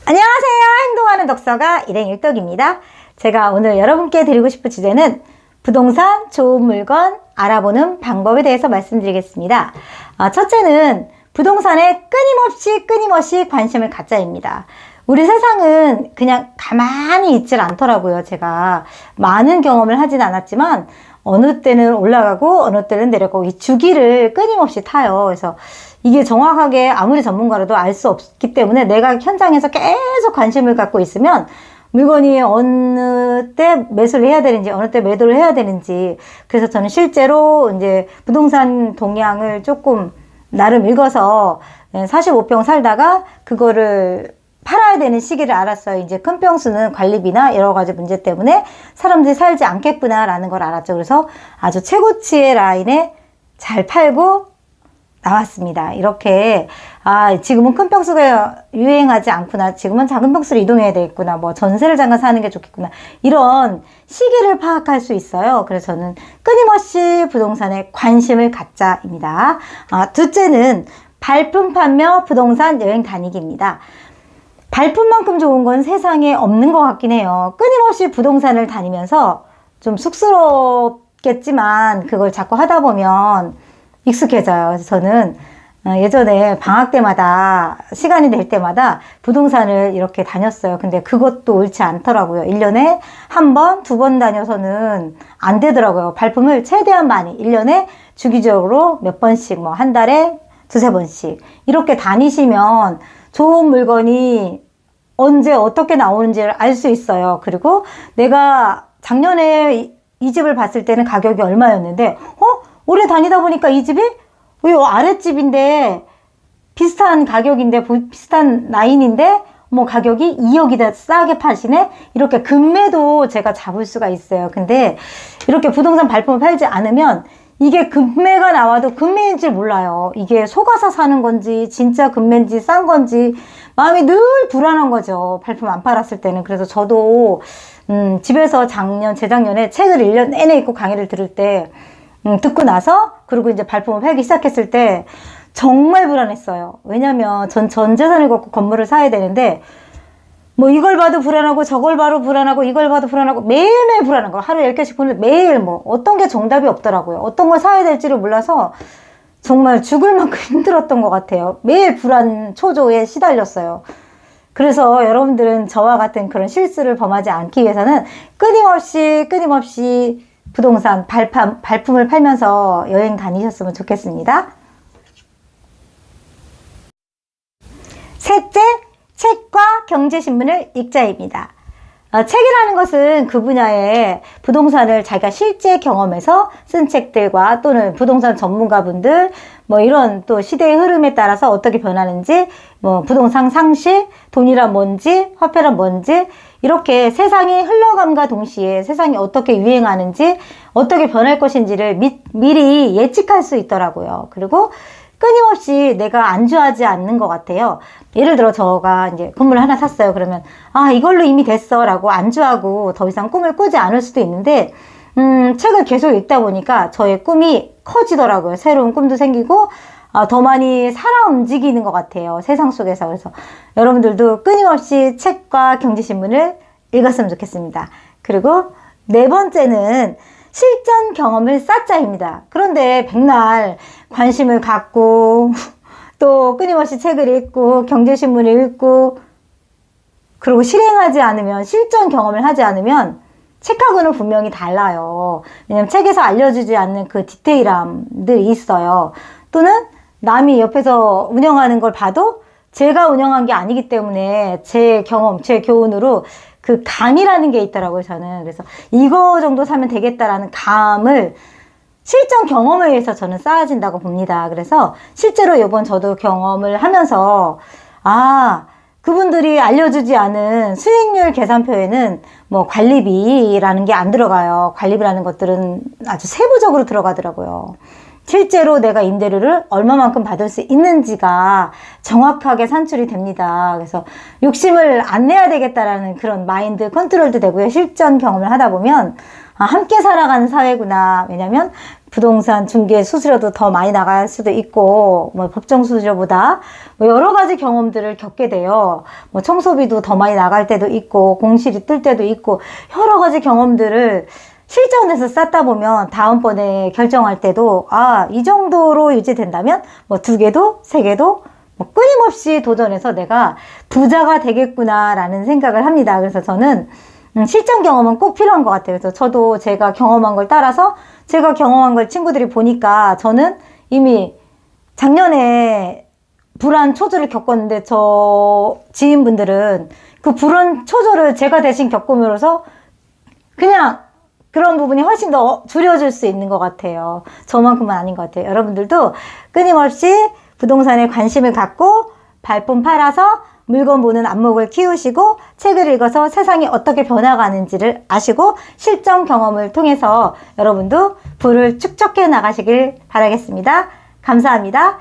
안녕하세요. 행동하는 독서가 일행일독입니다. 제가 오늘 여러분께 드리고 싶은 주제는 부동산 좋은 물건 알아보는 방법에 대해서 말씀드리겠습니다. 첫째는 부동산에 끊임없이 관심을 갖자입니다. 우리 세상은 그냥 가만히 있질 않더라고요. 제가 많은 경험을 하진 않았지만 어느 때는 올라가고 어느 때는 내려가고 이 주기를 끊임없이 타요. 그래서 이게 정확하게 아무리 전문가라도 알 수 없기 때문에 내가 현장에서 계속 관심을 갖고 있으면 물건이 어느 때 매수를 해야 되는지 어느 때 매도를 해야 되는지, 그래서 저는 실제로 이제 부동산 동향을 조금 나름 읽어서 45평 살다가 그거를 팔아야 되는 시기를 알았어요. 이제 큰 평수는 관리비나 여러 가지 문제 때문에 사람들이 살지 않겠구나라는 걸 알았죠. 그래서 아주 최고치의 라인에 잘 팔고 나왔습니다. 이렇게 지금은 큰 평수가 유행하지 않구나, 지금은 작은 평수로 이동해야 되겠구나, 뭐 전세를 잠깐 사는 게 좋겠구나, 이런 시기를 파악할 수 있어요. 그래서 저는 끊임없이 부동산에 관심을 갖자입니다. 둘째는 발품 판매 부동산 여행 다니기입니다. 발품만큼 좋은 건 세상에 없는 것 같긴 해요. 끊임없이 부동산을 다니면서 좀 쑥스럽겠지만 그걸 자꾸 하다 보면 익숙해져요. 그래서 저는 예전에 방학 때마다 시간이 될 때마다 부동산을 이렇게 다녔어요. 근데 그것도 옳지 않더라고요. 1년에 한 번, 두 번 다녀서는 안 되더라고요. 발품을 최대한 많이 1년에 주기적으로 몇 번씩, 뭐 한 달에 두세 번씩 이렇게 다니시면 좋은 물건이 언제 어떻게 나오는지를 알 수 있어요. 그리고 내가 작년에 이 집을 봤을 때는 가격이 얼마였는데 올해 다니다 보니까 이 집이 아랫집인데 비슷한 가격인데 비슷한 라인인데 뭐 가격이 2억이다 싸게 파시네, 이렇게 금매도 제가 잡을 수가 있어요. 근데 이렇게 부동산 발품을 팔지 않으면 이게 금매가 나와도 금매인 줄 몰라요. 이게 속아서 사는 건지 진짜 금매인지 싼 건지 마음이 늘 불안한 거죠, 발품 안 팔았을 때는. 그래서 저도 집에서 재작년에 책을 1년 내내 읽고 강의를 들을 때 듣고 나서, 그리고 이제 발품을 팔기 시작했을 때 정말 불안했어요. 왜냐면 전 재산을 걸고 건물을 사야 되는데 뭐 이걸 봐도 불안하고 저걸 봐도 불안하고 이걸 봐도 불안하고 매일매일 불안한 거, 하루에 10개씩 보는데 매일 뭐 어떤 게 정답이 없더라고요. 어떤 걸 사야 될지를 몰라서 정말 죽을 만큼 힘들었던 것 같아요. 매일 불안 초조에 시달렸어요. 그래서 여러분들은 저와 같은 그런 실수를 범하지 않기 위해서는 끊임없이 부동산 발품을 팔면서 여행 다니셨으면 좋겠습니다. 셋째, 책과 경제신문을 읽자입니다. 책이라는 것은 그 분야의 부동산을 자기가 실제 경험해서 쓴 책들과, 또는 부동산 전문가분들 뭐 이런 또 시대의 흐름에 따라서 어떻게 변하는지, 뭐 부동산 상식, 돈이란 뭔지, 화폐란 뭔지, 이렇게 세상이 흘러감과 동시에 세상이 어떻게 유행하는지, 어떻게 변할 것인지를 미리 예측할 수 있더라고요. 그리고 끊임없이 내가 안주하지 않는 것 같아요. 예를 들어 제가 이제 건물을 하나 샀어요. 그러면 이걸로 이미 됐어 라고 안주하고 더 이상 꿈을 꾸지 않을 수도 있는데, 책을 계속 읽다 보니까 저의 꿈이 커지더라고요. 새로운 꿈도 생기고 더 많이 살아 움직이는 것 같아요, 세상 속에서. 그래서 여러분들도 끊임없이 책과 경제신문을 읽었으면 좋겠습니다. 그리고 네 번째는 실전 경험을 쌓자입니다. 그런데 백날 관심을 갖고 또 끊임없이 책을 읽고 경제신문을 읽고 그리고 실행하지 않으면, 실전 경험을 하지 않으면 책하고는 분명히 달라요. 왜냐면 책에서 알려주지 않는 그 디테일함들이 있어요. 또는 남이 옆에서 운영하는 걸 봐도 제가 운영한 게 아니기 때문에 제 경험, 제 교훈으로 그 감이라는 게 있더라고요, 저는. 그래서 이거 정도 사면 되겠다라는 감을 실전 경험에 의해서 저는 쌓아진다고 봅니다. 그래서 실제로 이번 저도 경험을 하면서 그분들이 알려주지 않은 수익률 계산표에는 뭐 관리비라는 게 안 들어가요. 관리비라는 것들은 아주 세부적으로 들어가더라고요. 실제로 내가 임대료를 얼마만큼 받을 수 있는지가 정확하게 산출이 됩니다. 그래서 욕심을 안 내야 되겠다라는 그런 마인드 컨트롤도 되고요. 실전 경험을 하다 보면 함께 살아가는 사회구나. 왜냐면 부동산 중개 수수료도 더 많이 나갈 수도 있고, 뭐 법정 수수료보다 뭐 여러 가지 경험들을 겪게 돼요. 뭐 청소비도 더 많이 나갈 때도 있고, 공실이 뜰 때도 있고, 여러 가지 경험들을 실전에서 쌓다 보면 다음번에 결정할 때도, 아, 이 정도로 유지된다면 뭐 2개도, 3개도 뭐 끊임없이 도전해서 내가 부자가 되겠구나라는 생각을 합니다. 그래서 저는 실전 경험은 꼭 필요한 것 같아요. 그래서 저도 제가 경험한 걸 따라서 제가 경험한 걸 친구들이 보니까 저는 이미 작년에 불안 초조를 겪었는데 저 지인분들은 그 불안 초조를 제가 대신 겪음으로써 그냥 그런 부분이 훨씬 더 줄여줄 수 있는 것 같아요. 저만큼은 아닌 것 같아요. 여러분들도 끊임없이 부동산에 관심을 갖고 발품 팔아서 물건 보는 안목을 키우시고 책을 읽어서 세상이 어떻게 변화가는지를 아시고 실전 경험을 통해서 여러분도 부를 축적해 나가시길 바라겠습니다. 감사합니다.